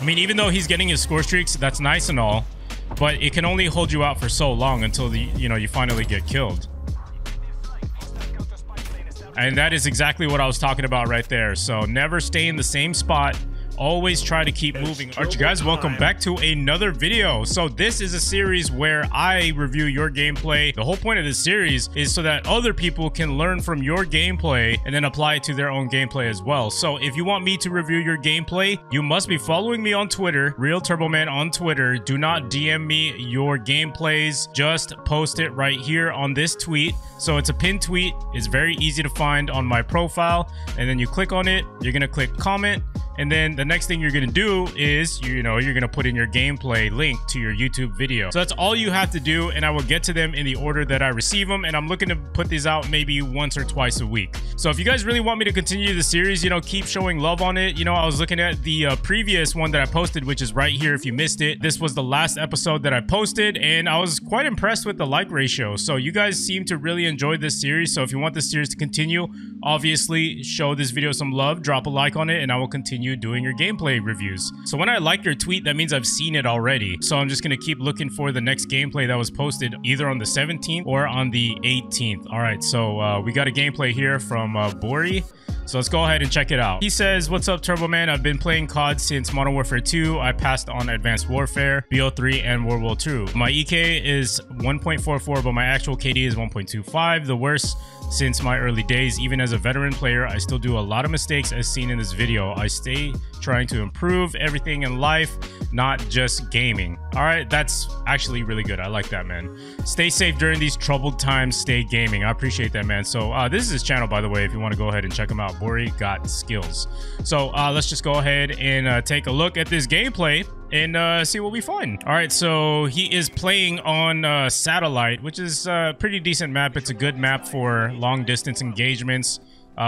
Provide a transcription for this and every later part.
I mean, even though he's getting his score streaks, that's nice and all, but it can only hold you out for so long until you finally get killed. And that is exactly what I was talking about right there. So never stay in the same spot. Always try to keep moving. All right, you guys, welcome back to another video. So this is a series where I review your gameplay. The whole point of this series is so that other people can learn from your gameplay and then apply it to their own gameplay as well. So if you want me to review your gameplay, you must be following me on Twitter, 𝗲𝗏𝗏Man on Twitter. Do not DM me your gameplays. Just post it right here on this tweet. So it's a pinned tweet. It's very easy to find on my profile. And then you click on it. You're going to click comment. And then the next thing you're going to do is, you're going to put in your gameplay link to your YouTube video. So that's all you have to do. And I will get to them in the order that I receive them. And I'm looking to put these out maybe once or twice a week. So if you guys really want me to continue the series, keep showing love on it. I was looking at the previous one that I posted, which is right here if you missed it. This was the last episode that I posted. And I was quite impressed with the like ratio. So you guys seem to really enjoy this series. So if you want this series to continue, obviously show this video some love, drop a like on it, and I will continue doing your gameplay reviews. So when I like your tweet, that means I've seen it already. So I'm just going to keep looking for the next gameplay that was posted either on the 17th or on the 18th. All right, so we got a gameplay here from 𝗲𝗏𝗏. So let's go ahead and check it out. He says, "What's up, Turbo Man? I've been playing COD since Modern Warfare 2. I passed on Advanced Warfare, BO3, and World War II. My EK is 1.44, but my actual KD is 1.25. The worst since my early days. Even as a veteran player, I still do a lot of mistakes as seen in this video. I stay trying to improve everything in life, not just gaming." All right, that's actually really good. I like that, man. Stay safe during these troubled times. Stay gaming. I appreciate that, man. So this is his channel, by the way, if you want to go ahead and check him out. 𝗲𝗏𝗏𝗧𝗏𝗏. So let's just go ahead and take a look at this gameplay and see what we find. All right, so he is playing on Satellite, which is a pretty decent map. It's a good map for long distance engagements.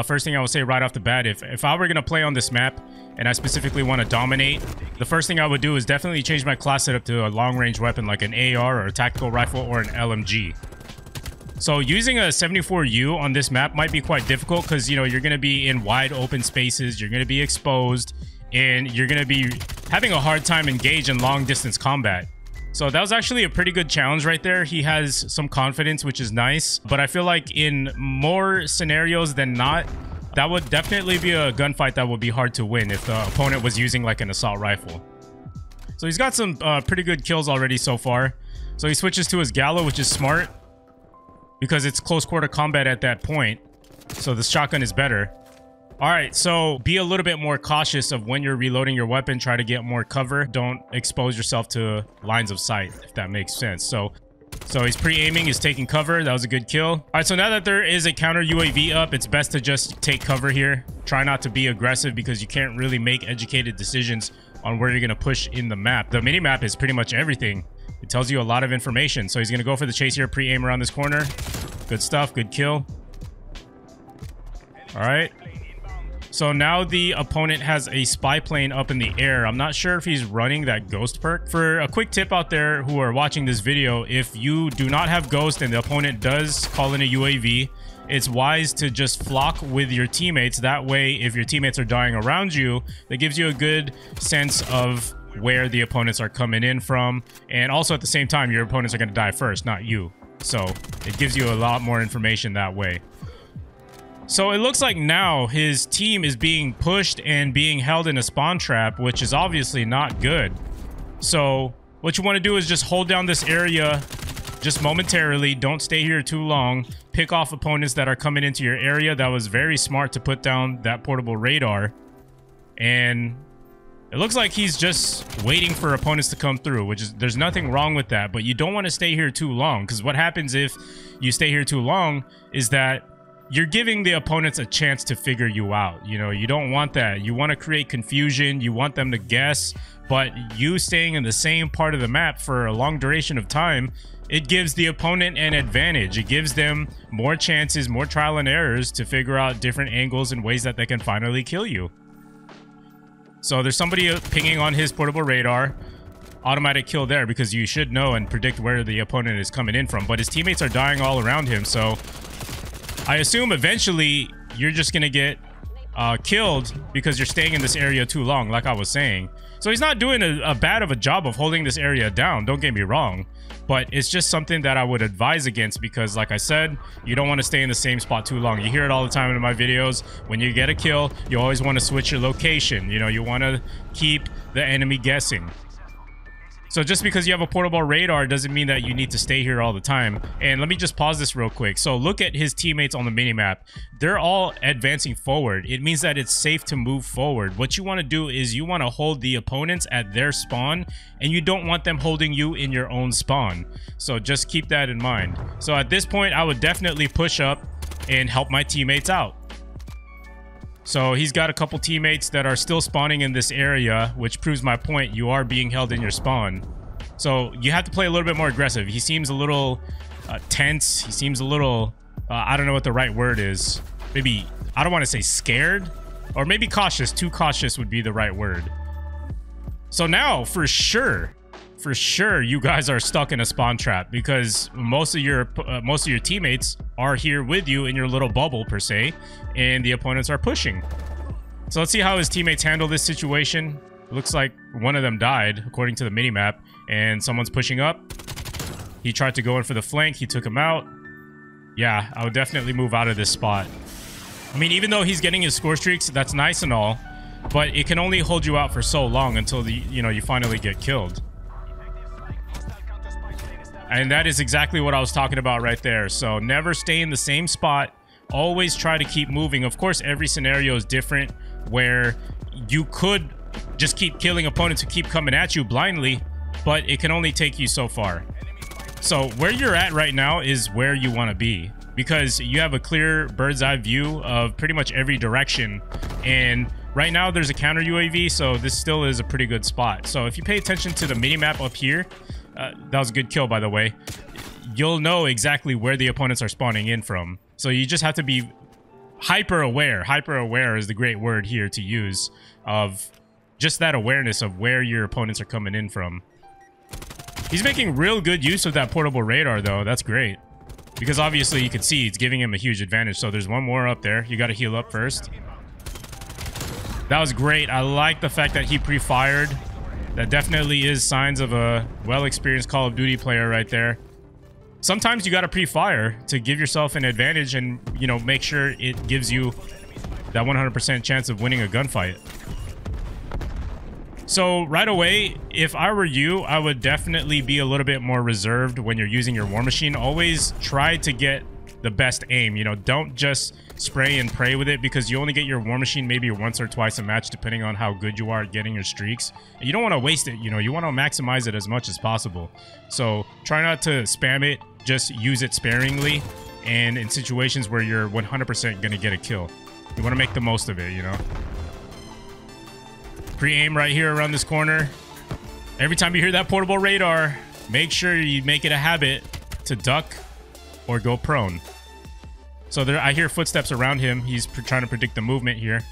First thing I will say right off the bat, if I were going to play on this map and I specifically want to dominate, the first thing I would do is definitely change my class setup to a long range weapon like an AR or a tactical rifle or an LMG. So using a 74U on this map might be quite difficult because, you're going to be in wide open spaces, you're going to be exposed, and you're going to be having a hard time engaging long distance combat. So that was actually a pretty good challenge right there. He has some confidence, which is nice, but I feel like in more scenarios than not, that would definitely be a gunfight that would be hard to win if the opponent was using like an assault rifle. So he's got some pretty good kills already so far. So he switches to his Gallo, which is smart because it's close quarter combat at that point. So the shotgun is better. All right, so be a little bit more cautious of when you're reloading your weapon. Try to get more cover. Don't expose yourself to lines of sight, if that makes sense. So he's pre-aiming, he's taking cover. That was a good kill. All right, so now that there is a counter UAV up, it's best to just take cover here. Try not to be aggressive because you can't really make educated decisions on where you're going to push in the map. The mini-map is pretty much everything. It tells you a lot of information. So he's going to go for the chase here, pre-aim around this corner. Good stuff, good kill. All right. So now the opponent has a spy plane up in the air. I'm not sure if he's running that ghost perk. For a quick tip out there who are watching this video, if you do not have ghost and the opponent does call in a UAV, it's wise to just flock with your teammates. That way, if your teammates are dying around you, that gives you a good sense of where the opponents are coming in from. And also at the same time, your opponents are going to die first, not you. So it gives you a lot more information that way. So it looks like now his team is being pushed and being held in a spawn trap, which is obviously not good. So what you want to do is just hold down this area just momentarily. Don't stay here too long. Pick off opponents that are coming into your area. That was very smart to put down that portable radar. And it looks like he's just waiting for opponents to come through, which is, there's nothing wrong with that. But you don't want to stay here too long, because what happens if you stay here too long is that you're giving the opponents a chance to figure you out. You don't want that. You want to create confusion. You want them to guess. But you staying in the same part of the map for a long duration of time, it gives the opponent an advantage. It gives them more chances, more trial and errors to figure out different angles and ways that they can finally kill you. So there's somebody pinging on his portable radar. Automatic kill there because you should know and predict where the opponent is coming in from. But his teammates are dying all around him, so I assume eventually you're just going to get killed because you're staying in this area too long, like I was saying. So he's not doing a bad of a job of holding this area down, don't get me wrong, but it's just something that I would advise against because, like I said, you don't want to stay in the same spot too long. You hear it all the time in my videos. When you get a kill, you always want to switch your location. You know, you want to keep the enemy guessing. So just because you have a portable radar doesn't mean that you need to stay here all the time. And let me just pause this real quick. So look at his teammates on the minimap. They're all advancing forward. It means that it's safe to move forward. What you want to do is you want to hold the opponents at their spawn, and you don't want them holding you in your own spawn. So just keep that in mind. So at this point, I would definitely push up and help my teammates out. So he's got a couple teammates that are still spawning in this area, which proves my point. You are being held in your spawn. So you have to play a little bit more aggressive. He seems a little tense. He seems a little, I don't know what the right word is. Maybe, I don't want to say scared, or maybe cautious. Too cautious would be the right word. So now, for sure, you guys are stuck in a spawn trap because most of your teammates are here with you in your little bubble per se, and the opponents are pushing. So let's see how his teammates handle this situation. It looks like one of them died according to the minimap, and someone's pushing up. He tried to go in for the flank. He took him out. Yeah, I would definitely move out of this spot. I mean, even though he's getting his score streaks, that's nice and all, but it can only hold you out for so long until you finally get killed. And that is exactly what I was talking about right there. So never stay in the same spot. Always try to keep moving. Of course, every scenario is different where you could just keep killing opponents who keep coming at you blindly, but it can only take you so far. So where you're at right now is where you want to be because you have a clear bird's eye view of pretty much every direction. And right now there's a counter UAV, so this still is a pretty good spot. So if you pay attention to the minimap up here, that was a good kill, by the way. You'll know exactly where the opponents are spawning in from. So you just have to be hyper aware. Hyper aware is the great word here to use, of just that awareness of where your opponents are coming in from. He's making real good use of that portable radar, though. That's great. Because obviously you can see it's giving him a huge advantage. So there's one more up there. You got to heal up first. That was great. I like the fact that he pre-fired. That definitely is signs of a well-experienced Call of Duty player right there. Sometimes you got to pre-fire to give yourself an advantage and, you know, make sure it gives you that 100% chance of winning a gunfight. So right away, if I were you, I would definitely be a little bit more reserved when you're using your war machine. Always try to get the best aim. You know, don't just spray and pray with it because you only get your war machine maybe once or twice a match depending on how good you are at getting your streaks. And you don't want to waste it, you know, you want to maximize it as much as possible. So try not to spam it, just use it sparingly, and in situations where you're 100% going to get a kill. You want to make the most of it, you know. Pre-aim right here around this corner. Every time you hear that portable radar, make sure you make it a habit to duck or go prone. So there, I hear footsteps around him. He's trying to predict the movement here.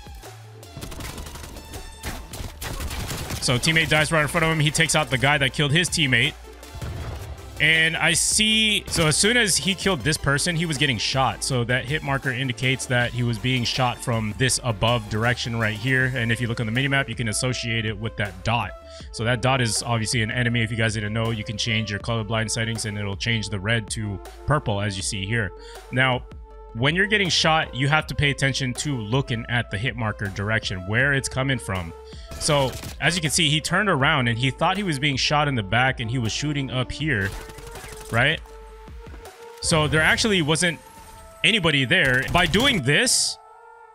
So teammate dies right in front of him. He takes out the guy that killed his teammate. And I see, so as soon as he killed this person, he was getting shot. So that hit marker indicates that he was being shot from this above direction right here. And if you look on the minimap, you can associate it with that dot. So that dot is obviously an enemy. If you guys didn't know, you can change your colorblind settings and it'll change the red to purple as you see here. Now, when you're getting shot, you have to pay attention to looking at the hit marker direction, where it's coming from. So as you can see, he turned around and he thought he was being shot in the back and he was shooting up here, right? So there actually wasn't anybody there. By doing this,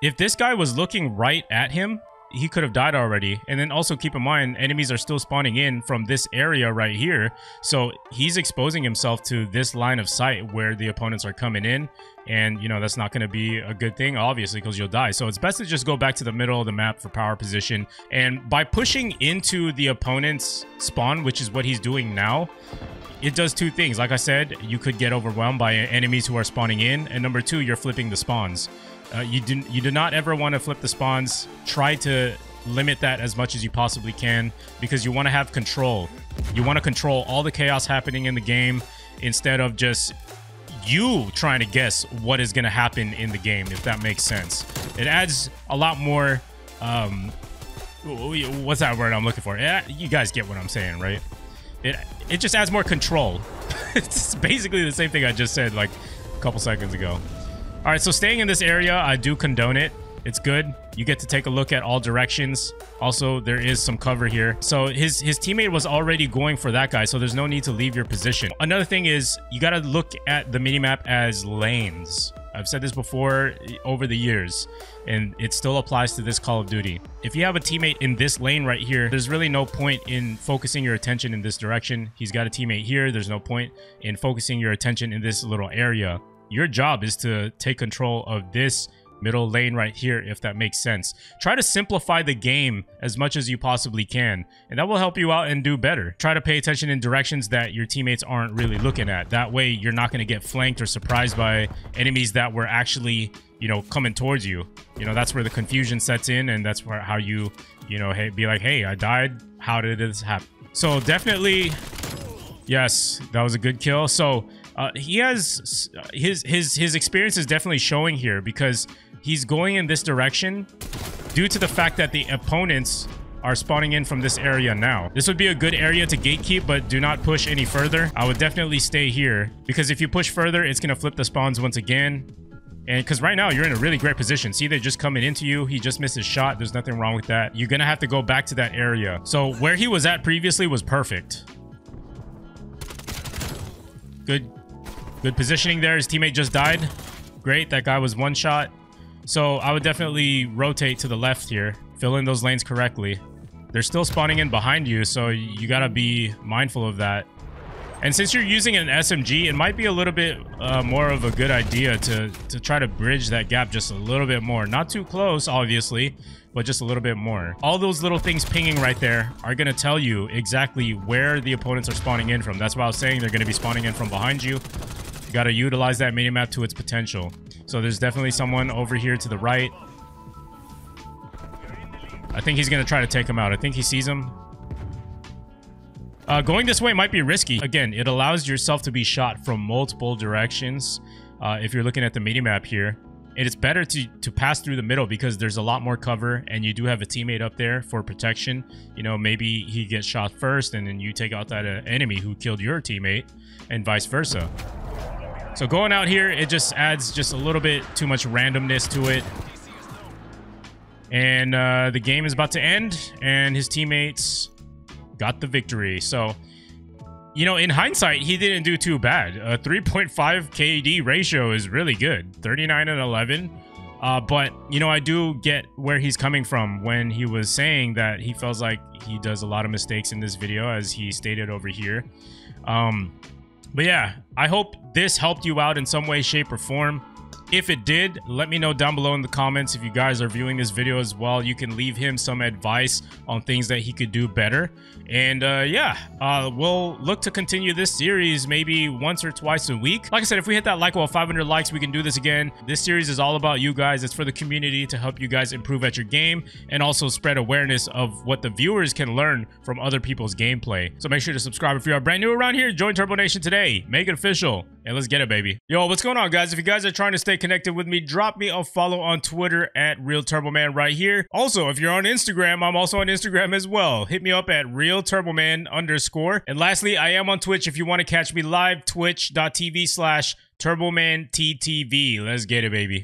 if this guy was looking right at him, he could have died already. And then also keep in mind, enemies are still spawning in from this area right here. So he's exposing himself to this line of sight where the opponents are coming in. And, you know, that's not going to be a good thing, obviously, because you'll die. So it's best to just go back to the middle of the map for power position. And by pushing into the opponent's spawn, which is what he's doing now, it does two things. Like I said, you could get overwhelmed by enemies who are spawning in. And number two, you're flipping the spawns. You do not ever want to flip the spawns. Try to limit that as much as you possibly can because you want to have control. You want to control all the chaos happening in the game instead of just you trying to guess what is going to happen in the game, if that makes sense. It adds a lot more, what's that word I'm looking for? Yeah, you guys get what I'm saying, right? It just adds more control. It's basically the same thing I just said like a couple seconds ago. All right, so staying in this area, I do condone it. It's good. You get to take a look at all directions. Also, there is some cover here. So his teammate was already going for that guy, so there's no need to leave your position. Another thing is you got to look at the minimap as lanes. I've said this before over the years, and it still applies to this Call of Duty. If you have a teammate in this lane right here, there's really no point in focusing your attention in this direction. He's got a teammate here. There's no point in focusing your attention in this little area. Your job is to take control of this middle lane right here, if that makes sense. Try to simplify the game as much as you possibly can, and that will help you out and do better. Try to pay attention in directions that your teammates aren't really looking at. That way you're not going to get flanked or surprised by enemies that were actually, you know, coming towards you. You know, that's where the confusion sets in, and that's where how you know, hey, be like, hey, I died, how did this happen? So definitely, yes, that was a good kill. So he has his experience is definitely showing here, because he's going in this direction due to the fact that the opponents are spawning in from this area now. This would be a good area to gatekeep, but do not push any further. I would definitely stay here, because if you push further, it's going to flip the spawns once again. And because right now you're in a really great position. See, they're just coming into you. He just missed his shot. There's nothing wrong with that. You're going to have to go back to that area. So where he was at previously was perfect. Good positioning there. His teammate just died. Great. That guy was one shot. So I would definitely rotate to the left here. Fill in those lanes correctly. They're still spawning in behind you, so you got to be mindful of that. And since you're using an SMG, it might be a little bit more of a good idea to try to bridge that gap just a little bit more. Not too close, obviously, but just a little bit more. All those little things pinging right there are going to tell you exactly where the opponents are spawning in from. That's why I was saying they're going to be spawning in from behind you. You got to utilize that minimap to its potential. So there's definitely someone over here to the right. I think he's going to try to take him out. I think he sees him. Going this way might be risky. Again, it allows yourself to be shot from multiple directions if you're looking at the minimap here. And it's better to pass through the middle, because there's a lot more cover, and you do have a teammate up there for protection. You know, maybe he gets shot first, and then you take out that enemy who killed your teammate, and vice versa. So going out here, it just adds just a little bit too much randomness to it. And the game is about to end, and his teammates got the victory. So, you know, in hindsight, he didn't do too bad. A 3.5 KD ratio is really good. 39 and 11. But, you know, I do get where he's coming from when he was saying that he feels like he does a lot of mistakes in this video, as he stated over here. But yeah, I hope this helped you out in some way, shape, or form. If it did, let me know down below in the comments. If you guys are viewing this video as well, you can leave him some advice on things that he could do better. And yeah, we'll look to continue this series maybe once or twice a week. Like I said, if we hit that like wall, 500 likes, we can do this again. This series is all about you guys. It's for the community, to help you guys improve at your game, and also spread awareness of what the viewers can learn from other people's gameplay. So make sure to subscribe if you are brand new around here. Join Turbo Nation today. Make it official. And let's get it, baby. Yo, what's going on, guys? If you guys are trying to stay connected with me, drop me a follow on Twitter at RealTurboMan right here. Also, if you're on Instagram, I'm also on Instagram as well. Hit me up at RealTurboman_. And lastly, I am on Twitch if you want to catch me live, twitch.tv/TurboManTTV. Let's get it, baby.